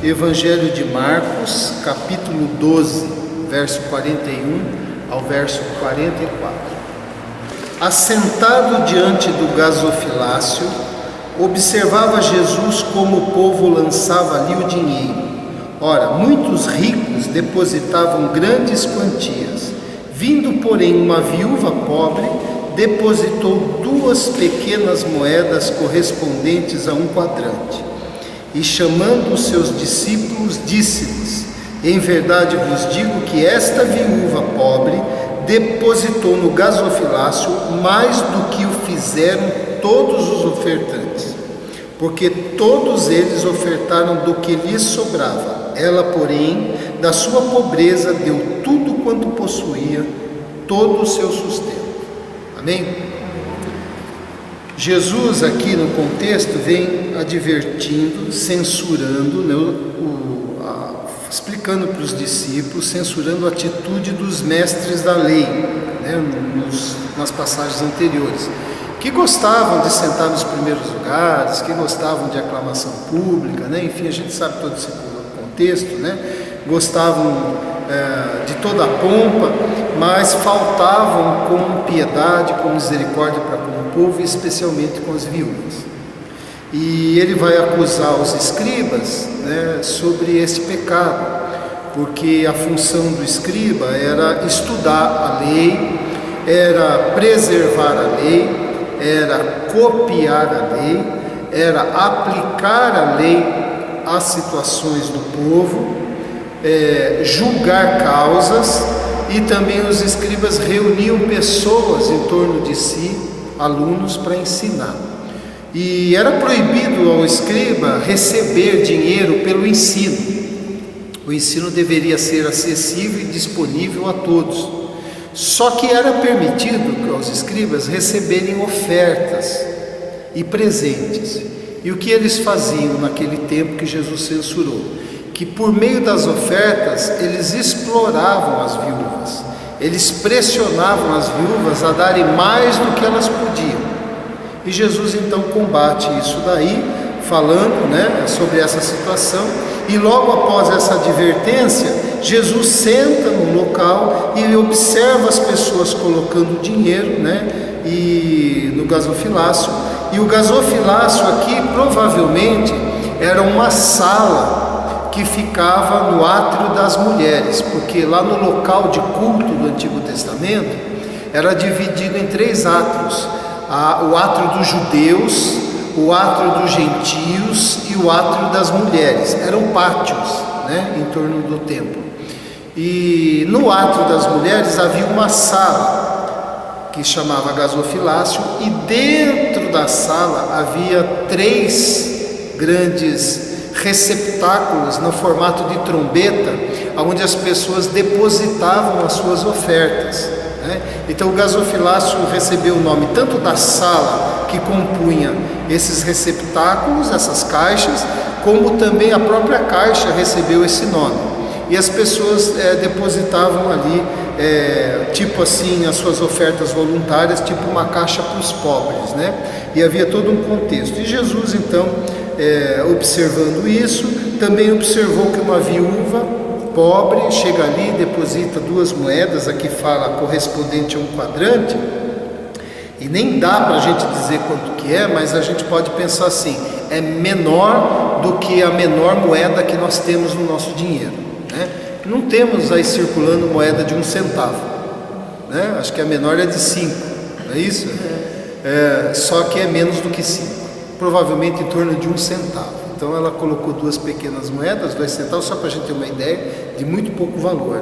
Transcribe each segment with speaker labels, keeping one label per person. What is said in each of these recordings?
Speaker 1: Evangelho de Marcos, capítulo 12, verso 41 ao verso 44. Assentado diante do gasofilácio, observava Jesus como o povo lançava ali o dinheiro. Ora, muitos ricos depositavam grandes quantias. Vindo, porém, uma viúva pobre, depositou 2 pequenas moedas correspondentes a 1 quadrante. E chamando os seus discípulos, disse-lhes: em verdade vos digo que esta viúva pobre depositou no gasofilácio mais do que o fizeram todos os ofertantes, porque todos eles ofertaram do que lhes sobrava. Ela, porém, da sua pobreza deu tudo quanto possuía, todo o seu sustento. Amém? Jesus aqui no contexto vem advertindo, censurando, explicando para os discípulos, censurando a atitude dos mestres da lei, nas passagens anteriores, que gostavam de sentar nos primeiros lugares, que gostavam de aclamação pública, enfim, a gente sabe todo esse contexto, gostavam de toda a pompa, mas faltavam com piedade, com misericórdia para com o povo, e especialmente com as viúvas. E ele vai acusar os escribas sobre esse pecado, porque a função do escriba era estudar a lei, era preservar a lei, era copiar a lei, era aplicar a lei às situações do povo, julgar causas, e também os escribas reuniam pessoas em torno de si, alunos, para ensinar. E era proibido ao escriba receber dinheiro pelo ensino. O ensino deveria ser acessível e disponível a todos. Só que era permitido aos escribas receberem ofertas e presentes. E o que eles faziam naquele tempo que Jesus censurou? Que por meio das ofertas eles exploravam as viúvas, eles pressionavam as viúvas a darem mais do que elas podiam. E Jesus então combate isso daí, falando sobre essa situação, e logo após essa advertência, Jesus senta no local e observa as pessoas colocando dinheiro e no gasofilácio. E o gasofilácio aqui provavelmente era uma sala que ficava no átrio das mulheres, porque lá no local de culto do Antigo Testamento era dividido em 3 átrios: o átrio dos judeus, o átrio dos gentios e o átrio das mulheres. Eram pátios em torno do templo. E no átrio das mulheres havia uma sala que chamava gasofilácio, e dentro da sala havia 3 grandes receptáculos no formato de trombeta, onde as pessoas depositavam as suas ofertas. Então o gasofilácio recebeu o nome tanto da sala que compunha esses receptáculos, essas caixas, como também a própria caixa recebeu esse nome. E as pessoas depositavam ali, tipo assim, as suas ofertas voluntárias, tipo uma caixa para os pobres, E havia todo um contexto. E Jesus então, observando isso, também observou que uma viúva pobre chega ali, deposita 2 moedas, aqui fala correspondente a 1 quadrante, e nem dá para a gente dizer quanto que é, mas a gente pode pensar assim: é menor do que a menor moeda que nós temos no nosso dinheiro. Não temos aí circulando moeda de 1 centavo, acho que a menor é de 5, não é isso? Só que é menos do que 5, provavelmente em torno de 1 centavo. Então ela colocou 2 pequenas moedas, 2 centavos, só para a gente ter uma ideia, de muito pouco valor,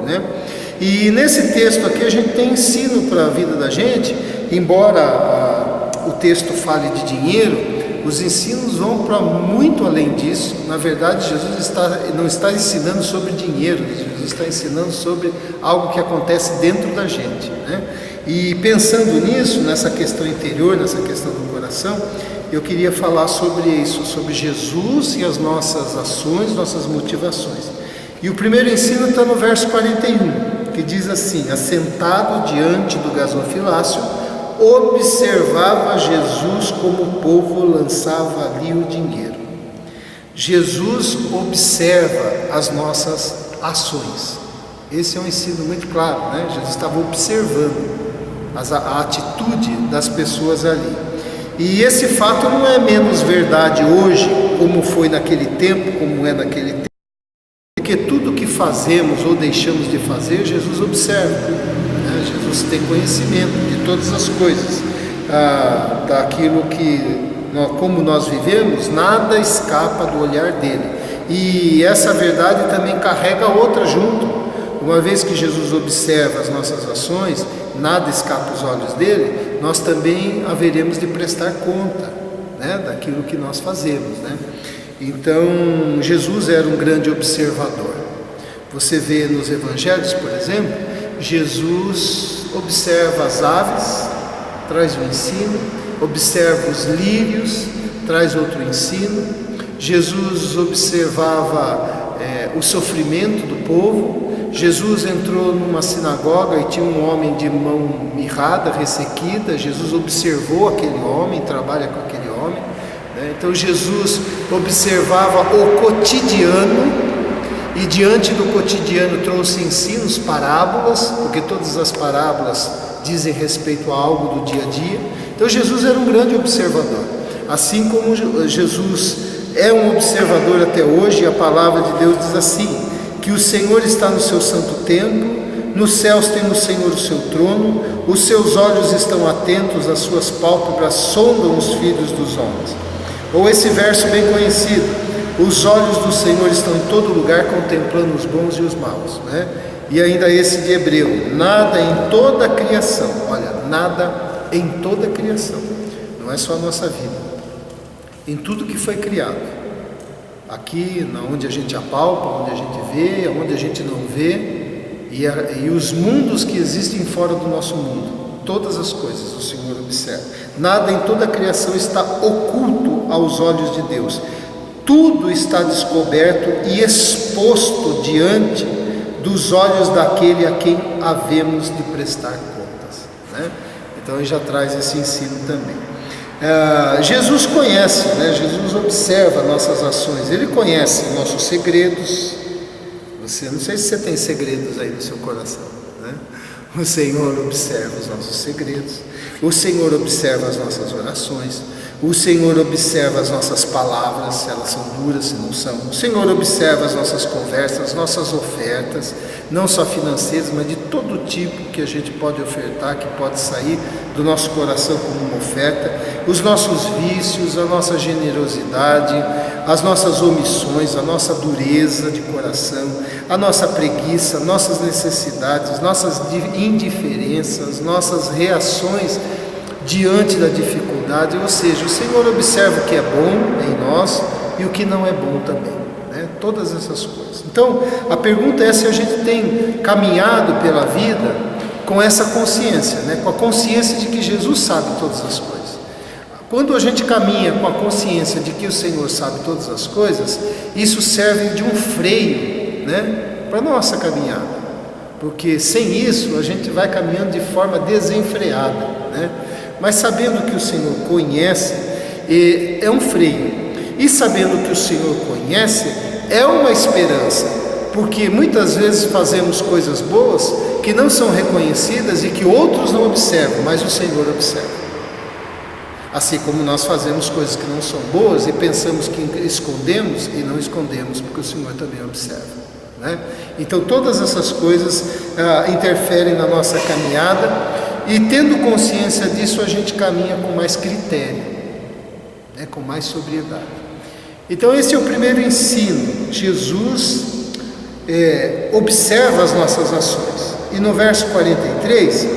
Speaker 1: E nesse texto aqui a gente tem ensino para a vida da gente. Embora o texto fale de dinheiro, os ensinos vão para muito além disso. Na verdade, Jesus não está ensinando sobre dinheiro, Jesus está ensinando sobre algo que acontece dentro da gente, E pensando nisso, nessa questão interior, nessa questão do coração, eu queria falar sobre isso, sobre Jesus e as nossas ações, nossas motivações. E o primeiro ensino está no verso 41, que diz assim: assentado diante do gasofilácio, observava Jesus como o povo lançava ali o dinheiro. Jesus observa as nossas ações. Esse é um ensino muito claro, né? Jesus estava observando a atitude das pessoas ali. E esse fato não é menos verdade hoje, como foi naquele tempo, como é naquele tempo, porque tudo que fazemos ou deixamos de fazer, Jesus observa, né? Jesus tem conhecimento de todas as coisas, daquilo que, como nós vivemos, nada escapa do olhar dele. E essa verdade também carrega outra junto. Uma vez que Jesus observa as nossas ações, nada escapa aos olhos dele, nós também haveremos de prestar conta, né, daquilo que nós fazemos, né? Então, Jesus era um grande observador. Você vê nos evangelhos, por exemplo, Jesus observa as aves, traz um ensino, observa os lírios, traz outro ensino. Jesus observava o sofrimento do povo. Jesus entrou numa sinagoga e tinha um homem de mão mirrada, ressequida. Jesus observou aquele homem, trabalha com aquele homem, né? Então Jesus observava o cotidiano e diante do cotidiano trouxe ensinos, parábolas, porque todas as parábolas dizem respeito a algo do dia a dia. Então Jesus era um grande observador, assim como Jesus é um observador até hoje. A palavra de Deus diz assim, que o Senhor está no seu santo templo, nos céus tem o Senhor o seu trono, os seus olhos estão atentos, as suas pálpebras sondam os filhos dos homens. Ou esse verso bem conhecido, os olhos do Senhor estão em todo lugar, contemplando os bons e os maus, né? E ainda esse de Hebreu, nada em toda a criação, olha, nada em toda a criação, não é só a nossa vida, em tudo que foi criado, aqui, onde a gente apalpa, onde a gente vê, onde a gente não vê, e os mundos que existem fora do nosso mundo, todas as coisas o Senhor observa. Nada em toda a criação está oculto aos olhos de Deus. Tudo está descoberto e exposto diante dos olhos daquele a quem havemos de prestar contas, né? Então ele já traz esse ensino também. Jesus conhece, né? Jesus observa nossas ações, ele conhece nossos segredos. Não sei se você tem segredos aí no seu coração, né? O Senhor observa os nossos segredos, o Senhor observa as nossas orações, o Senhor observa as nossas palavras, se elas são duras, se não são. O Senhor observa as nossas conversas, as nossas ofertas, não só financeiras, mas de todo tipo que a gente pode ofertar, que pode sair do nosso coração como uma oferta. Os nossos vícios, a nossa generosidade, as nossas omissões, a nossa dureza de coração, a nossa preguiça, nossas necessidades, nossas indiferenças, nossas reações diante da dificuldade. Ou seja, o Senhor observa o que é bom em nós e o que não é bom também, né? Todas essas coisas. Então, a pergunta é se a gente tem caminhado pela vida com essa consciência, né? Com a consciência de que Jesus sabe todas as coisas. Quando a gente caminha com a consciência de que o Senhor sabe todas as coisas, isso serve de um freio, né, para a nossa caminhada, porque sem isso a gente vai caminhando de forma desenfreada, né? Mas sabendo que o Senhor conhece, é um freio, e sabendo que o Senhor conhece, é uma esperança, porque muitas vezes fazemos coisas boas que não são reconhecidas e que outros não observam, mas o Senhor observa. Assim como nós fazemos coisas que não são boas e pensamos que escondemos, e não escondemos, porque o Senhor também observa, né? Então todas essas coisas interferem na nossa caminhada, e tendo consciência disso, a gente caminha com mais critério, né? Com mais sobriedade. Então esse é o primeiro ensino. Jesus observa as nossas ações. E no verso 43,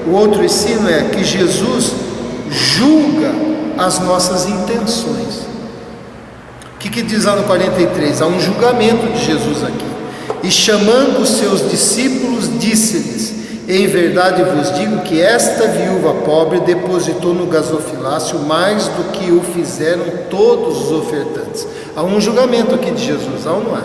Speaker 1: o outro ensino é que Jesus julga as nossas intenções. O que diz lá no 43? Há um julgamento de Jesus aqui. E chamando os seus discípulos, disse-lhes: em verdade vos digo que esta viúva pobre depositou no gasofilácio mais do que o fizeram todos os ofertantes. Há um julgamento aqui de Jesus, há ou não há?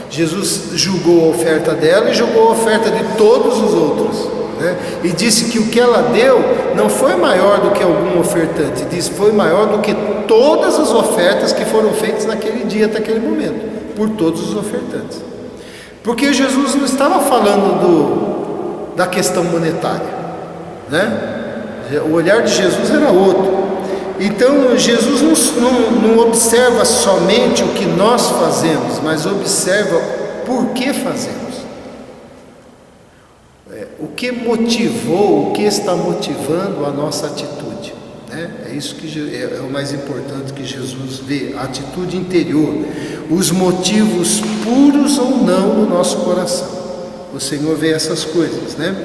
Speaker 1: Jesus julgou a oferta dela e julgou a oferta de todos os outros. né? E disse que o que ela deu não foi maior do que algum ofertante, disse foi maior do que todas as ofertas que foram feitas naquele dia, até aquele momento, por todos os ofertantes. Porque Jesus não estava falando da questão monetária, né? O olhar de Jesus era outro. Então Jesus não observa somente o que nós fazemos, mas observa por que fazemos. O que motivou, o que está motivando a nossa atitude, né? É isso que é o mais importante que Jesus vê, a atitude interior, os motivos puros ou não no nosso coração. O Senhor vê essas coisas, né?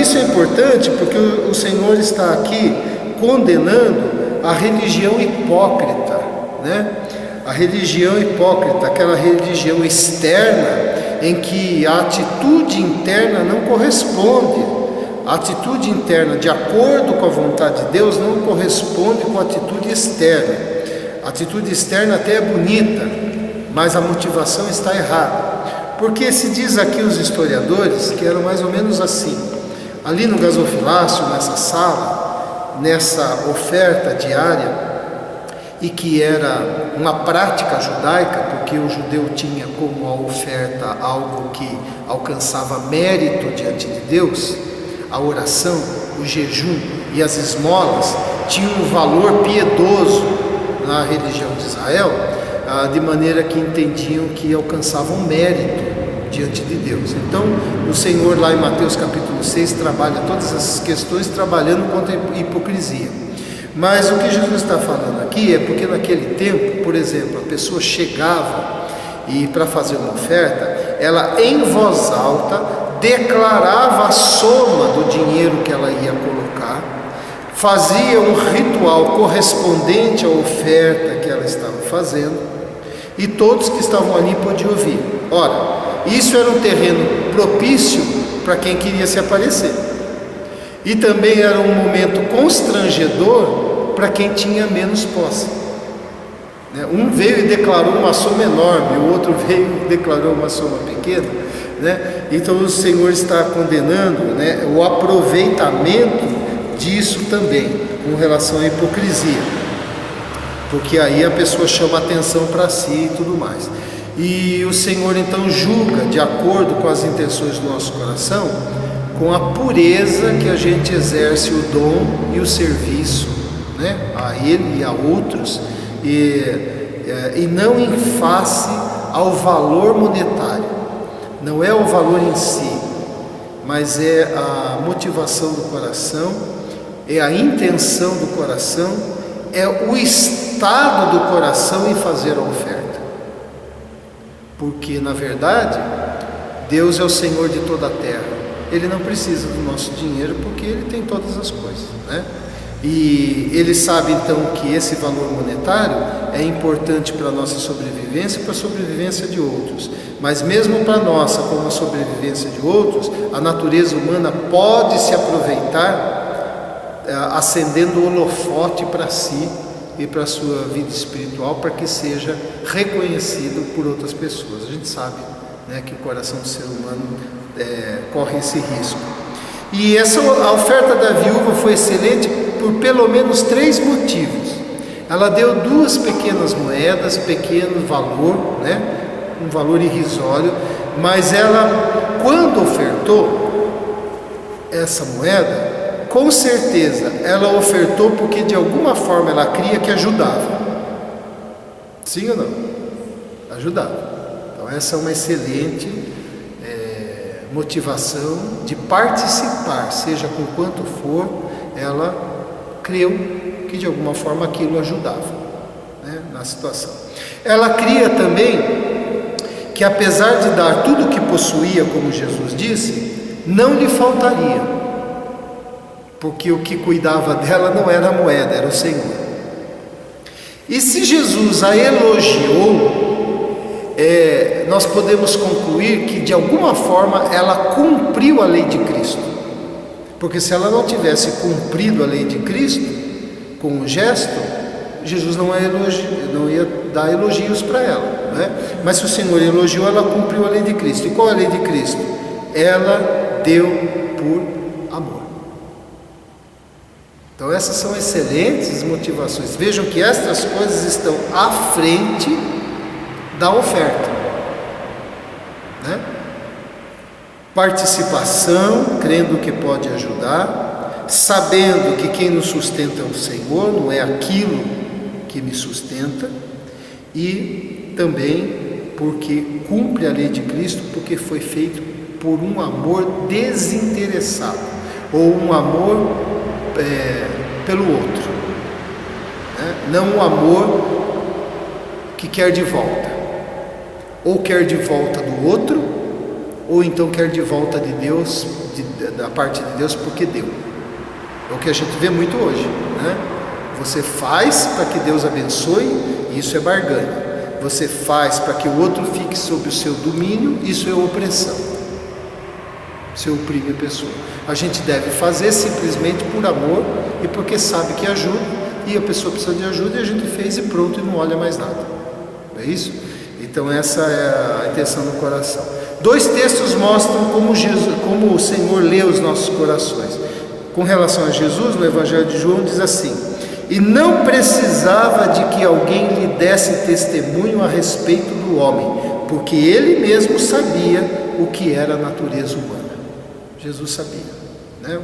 Speaker 1: Isso é importante porque o Senhor está aqui condenando a religião hipócrita, né? A religião hipócrita, aquela religião externa em que a atitude interna não corresponde. A atitude interna, de acordo com a vontade de Deus, não corresponde com a atitude externa. A atitude externa até é bonita, mas a motivação está errada. Porque se diz aqui os historiadores que era mais ou menos assim. Ali no gasofilácio, nessa sala, nessa oferta diária, e que era uma prática judaica, porque o judeu tinha como a oferta algo que alcançava mérito diante de Deus, a oração, o jejum e as esmolas tinham um valor piedoso na religião de Israel, de maneira que entendiam que alcançavam mérito diante de Deus. Então o Senhor lá em Mateus capítulo 6 trabalha todas essas questões, trabalhando contra a hipocrisia. Mas o que Jesus está falando aqui é porque naquele tempo, por exemplo, a pessoa chegava e para fazer uma oferta, ela em voz alta declarava a soma do dinheiro que ela ia colocar, fazia um ritual correspondente à oferta que ela estava fazendo, e todos que estavam ali podiam ouvir. Ora, isso era um terreno propício para quem queria se aparecer, e também era um momento constrangedor para quem tinha menos posse. Um veio e declarou uma soma enorme, o outro veio e declarou uma soma pequena, né? Então o Senhor está condenando, né, o aproveitamento disso também, com relação à hipocrisia, porque aí a pessoa chama atenção para si e tudo mais. E o Senhor então julga de acordo com as intenções do nosso coração, com a pureza que a gente exerce o dom e o serviço, né, a Ele e a outros, e não em face ao valor monetário. Não é o valor em si, mas é a motivação do coração, é a intenção do coração, é o estado do coração em fazer a oferta. Porque na verdade Deus é o Senhor de toda a terra. Ele não precisa do nosso dinheiro porque Ele tem todas as coisas, né? E Ele sabe então que esse valor monetário é importante para a nossa sobrevivência e para a sobrevivência de outros. Mas mesmo para a nossa, como a sobrevivência de outros, a natureza humana pode se aproveitar, acendendo o holofote para si e para a sua vida espiritual, para que seja reconhecido por outras pessoas. A gente sabe, né, que o coração do ser humano corre esse risco. E a oferta da viúva foi excelente por pelo menos 3 motivos. Ela deu 2 pequenas moedas, pequeno valor, né, um valor irrisório, mas ela, quando ofertou essa moeda, com certeza ela ofertou porque de alguma forma ela cria que ajudava. Sim ou não? Ajudava. Então essa é uma excelente motivação de participar, seja com quanto for, ela creu que de alguma forma aquilo ajudava, né, na situação. Ela cria também que apesar de dar tudo o que possuía, como Jesus disse, não lhe faltaria, porque o que cuidava dela não era a moeda, era o Senhor. E se Jesus a elogiou, nós podemos concluir que de alguma forma ela cumpriu a lei de Cristo, porque se ela não tivesse cumprido a lei de Cristo com o gesto, Jesus não ia dar elogios para ela, né? Mas se o Senhor elogiou, ela cumpriu a lei de Cristo. E qual é a lei de Cristo? Ela deu por Então essas são excelentes motivações. Vejam que estas coisas estão à frente da oferta, né? Participação, crendo que pode ajudar, sabendo que quem nos sustenta é o Senhor, não é aquilo que me sustenta, e também porque cumpre a lei de Cristo, porque foi feito por um amor desinteressado, ou um amor pelo outro, né? Não um amor que quer de volta, ou quer de volta do outro, ou então quer de volta de Deus, da parte de Deus, porque deu. É o que a gente vê muito hoje, né? Você faz para que Deus abençoe, isso é barganha. Você faz para que o outro fique sob o seu domínio, isso é opressão. Você oprime a pessoa. A gente deve fazer simplesmente por amor e porque sabe que ajuda, e a pessoa precisa de ajuda, e a gente fez e pronto, e não olha mais nada. Não é isso? Então essa é a intenção do coração. 2 textos mostram como o Senhor lê os nossos corações. Com relação a Jesus, no Evangelho de João diz assim: e não precisava de que alguém lhe desse testemunho a respeito do homem, porque ele mesmo sabia o que era a natureza humana. Jesus sabia, né?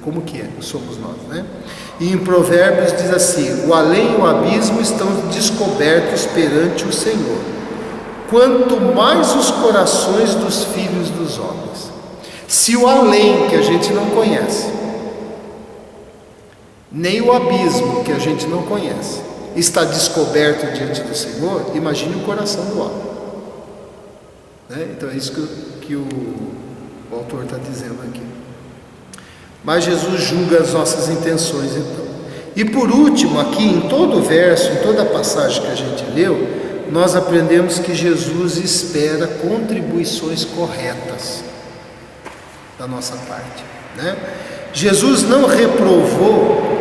Speaker 1: Como que é, somos nós, né? E em Provérbios diz assim: o além e o abismo estão descobertos perante o Senhor, quanto mais os corações dos filhos dos homens. Se o além, que a gente não conhece, nem o abismo, que a gente não conhece, está descoberto diante do Senhor, imagine o coração do homem, né? Então é isso que o autor está dizendo aqui. Mas Jesus julga as nossas intenções, então. E por último, aqui em todo o verso, em toda a passagem que a gente leu, nós aprendemos que Jesus espera contribuições corretas da nossa parte, né? Jesus não reprovou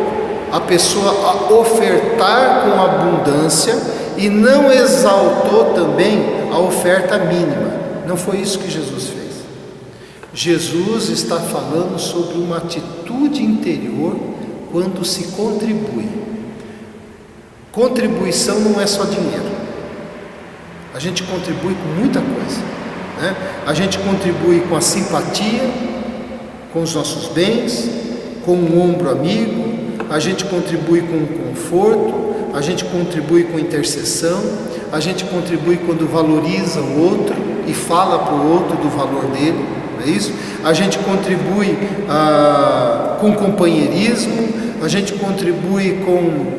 Speaker 1: a pessoa a ofertar com abundância e não exaltou também a oferta mínima. Não foi isso que Jesus fez. Jesus está falando sobre uma atitude interior quando se contribui. Contribuição não é só dinheiro. A gente contribui com muita coisa, né? A gente contribui com a simpatia, com os nossos bens, com um ombro amigo, a gente contribui com o conforto, a gente contribui com intercessão, a gente contribui quando valoriza o outro e fala para o outro do valor dele, não é isso? A gente contribui com companheirismo, a gente contribui com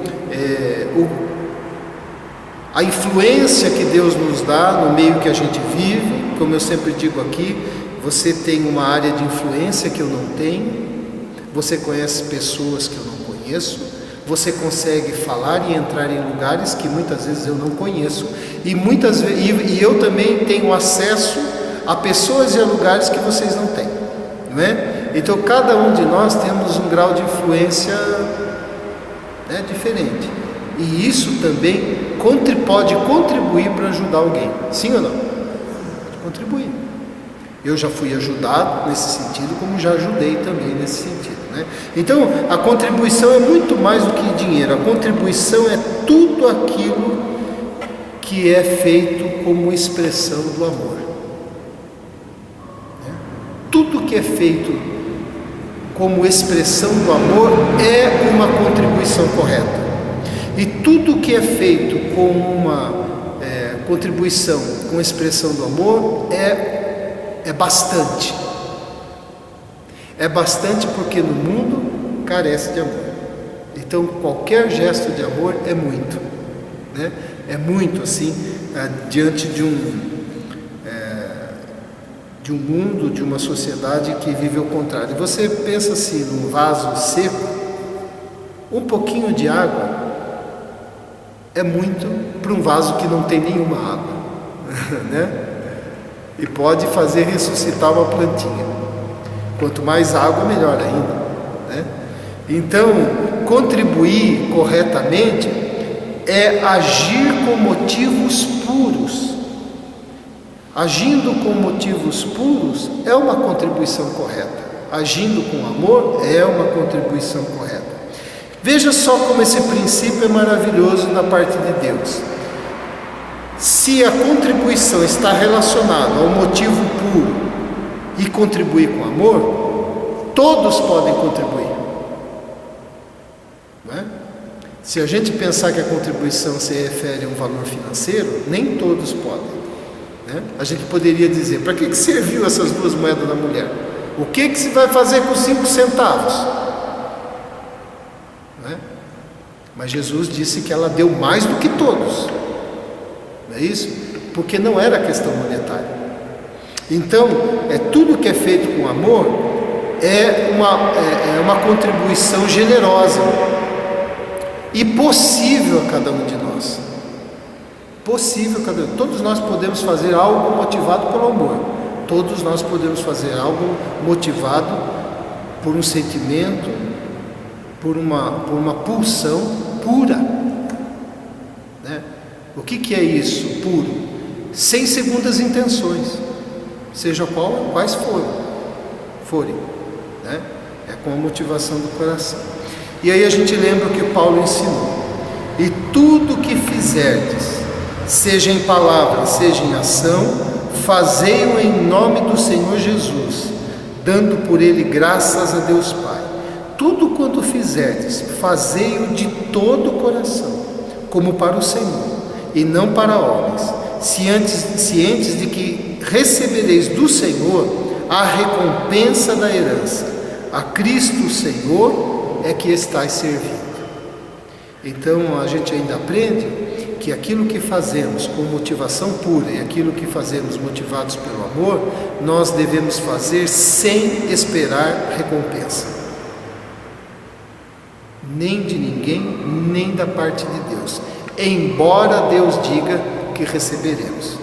Speaker 1: a influência que Deus nos dá no meio que a gente vive. Como eu sempre digo aqui, você tem uma área de influência que eu não tenho, você conhece pessoas que eu não conheço, você consegue falar e entrar em lugares que muitas vezes eu não conheço, e eu também tenho acesso a pessoas e a lugares que vocês não têm, não é? Então cada um de nós temos um grau de influência, né, diferente, e isso também pode contribuir para ajudar alguém, sim ou não? Pode contribuir. Eu já fui ajudado nesse sentido, como já ajudei também nesse sentido, né? Então a contribuição é muito mais do que dinheiro. A contribuição é tudo aquilo que é feito como expressão do amor, né? Tudo que é feito como expressão do amor é uma contribuição correta, e tudo que é feito com uma contribuição com expressão do amor é bastante. É bastante porque no mundo carece de amor. Então qualquer gesto de amor é muito, né? É muito assim, diante de um mundo, de uma sociedade que vive ao contrário. Você pensa assim, num vaso seco, um pouquinho de água é muito para um vaso que não tem nenhuma água, né? E pode fazer ressuscitar uma plantinha. Quanto mais água, melhor ainda, né? Então, contribuir corretamente é agir com motivos puros. Agindo com motivos puros é uma contribuição correta. Agindo com amor é uma contribuição correta. Veja só como esse princípio é maravilhoso da parte de Deus. Se a contribuição está relacionada ao motivo puro e contribuir com amor, todos podem contribuir. Não é? Se a gente pensar que a contribuição se refere a um valor financeiro, nem todos podem. Né? A gente poderia dizer, para que serviu essas 2 moedas da mulher? O que se vai fazer com 5 centavos? Não é? Mas Jesus disse que ela deu mais do que todos. Não é isso? Porque não era questão monetária. Então, tudo que é feito com amor é uma contribuição generosa e possível a cada um de nós. Possível a cada um. Todos nós podemos fazer algo motivado pelo amor. Todos nós podemos fazer algo motivado por um sentimento, por uma pulsão pura. Né? O que é isso, puro? Sem segundas intenções, seja quais forem, né? É com a motivação do coração. E aí a gente lembra o que Paulo ensinou: e tudo que fizerdes, seja em palavra, seja em ação, fazei-o em nome do Senhor Jesus, dando por ele graças a Deus Pai. Tudo quanto fizerdes, fazei-o de todo o coração, como para o Senhor, e não para homens, cientes de que recebereis do Senhor a recompensa da herança. A Cristo o Senhor é que estáis servindo. Então a gente ainda aprende que aquilo que fazemos com motivação pura e aquilo que fazemos motivados pelo amor, nós devemos fazer sem esperar recompensa, nem de ninguém, nem da parte de Deus, embora Deus diga que receberemos,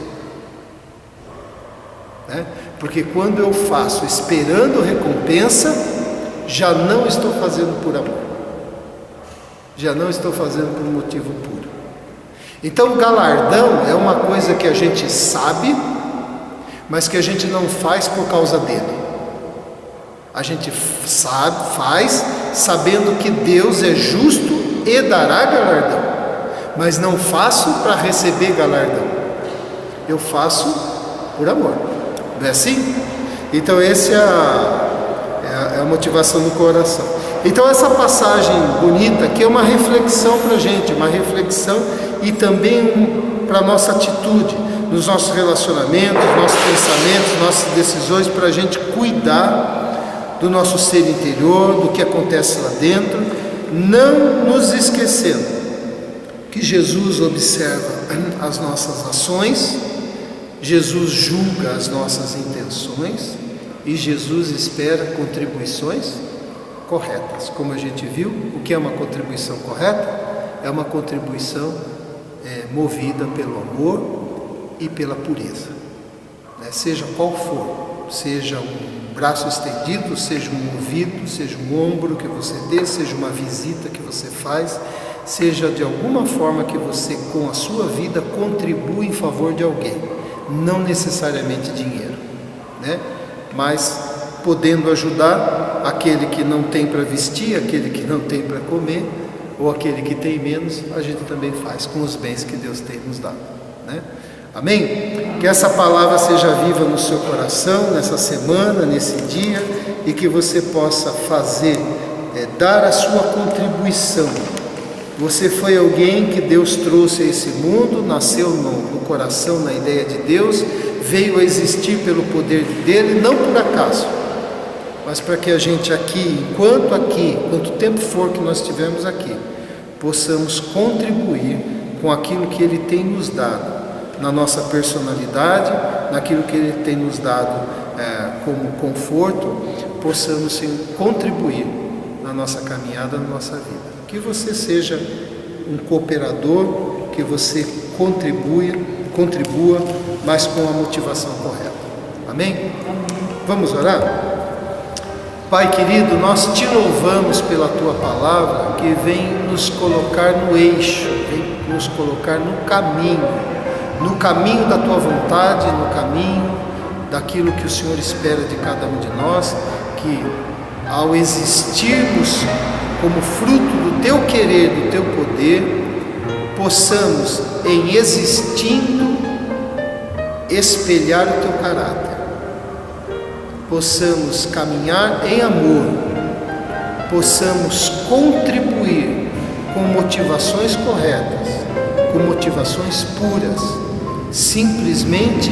Speaker 1: né? Porque quando eu faço esperando recompensa, já não estou fazendo por amor, já não estou fazendo por motivo puro. Então o galardão é uma coisa que a gente sabe, mas que a gente não faz por causa dele. A gente faz sabendo que Deus é justo e dará galardão, mas não faço para receber galardão, eu faço por amor. Não é assim? Então essa é a motivação do coração. Então essa passagem bonita aqui é uma reflexão para a gente, uma reflexão e também para a nossa atitude, nos nossos relacionamentos, nossos pensamentos, nossas decisões, para a gente cuidar do nosso ser interior, do que acontece lá dentro, não nos esquecendo que Jesus observa as nossas ações, Jesus julga as nossas intenções e Jesus espera contribuições corretas. Como a gente viu, o que é uma contribuição correta? É uma contribuição movida pelo amor e pela pureza, né? Seja qual for, seja um braço estendido, seja um ouvido, seja um ombro que você dê, seja uma visita que você faz, seja de alguma forma que você com a sua vida contribui em favor de alguém, não necessariamente dinheiro, né? Mas podendo ajudar aquele que não tem para vestir, aquele que não tem para comer, ou aquele que tem menos, a gente também faz com os bens que Deus tem nos dado, né? Amém? Que essa palavra seja viva no seu coração, nessa semana, nesse dia, e que você possa fazer, dar a sua contribuição. Você foi alguém que Deus trouxe a esse mundo, nasceu no coração, na ideia de Deus, veio a existir pelo poder dele, não por acaso, mas para que a gente quanto tempo for que nós estivermos aqui, possamos contribuir com aquilo que ele tem nos dado, na nossa personalidade, naquilo que ele tem nos dado como conforto, possamos contribuir na nossa caminhada, na nossa vida. Que você seja um cooperador, que você contribua, mas com a motivação correta. Amém? Vamos orar? Pai querido, nós te louvamos pela tua palavra que vem nos colocar no eixo, vem nos colocar no caminho da tua vontade, no caminho daquilo que o Senhor espera de cada um de nós, que ao existirmos como fruto do teu querer, do teu poder, possamos, em existindo, espelhar o teu caráter, possamos caminhar em amor, possamos contribuir com motivações corretas, com motivações puras, simplesmente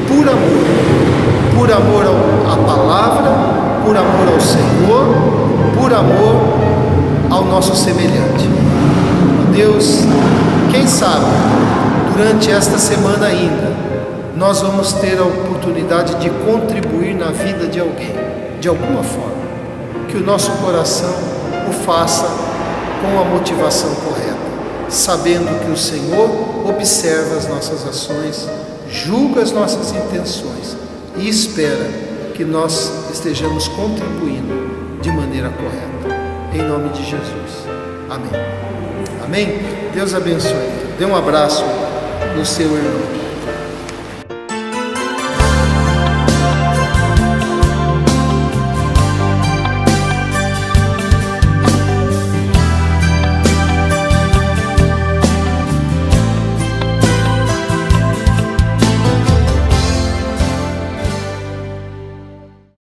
Speaker 1: por amor à palavra, por amor ao Senhor, por amor ao nosso semelhante. Deus, quem sabe, durante esta semana ainda, nós vamos ter a oportunidade de contribuir na vida de alguém, de alguma forma, que o nosso coração o faça com a motivação correta, sabendo que o Senhor observa as nossas ações, julga as nossas intenções e espera que nós estejamos contribuindo de maneira correta. Em nome de Jesus. Amém. Amém? Deus abençoe. Dê um abraço no seu irmão.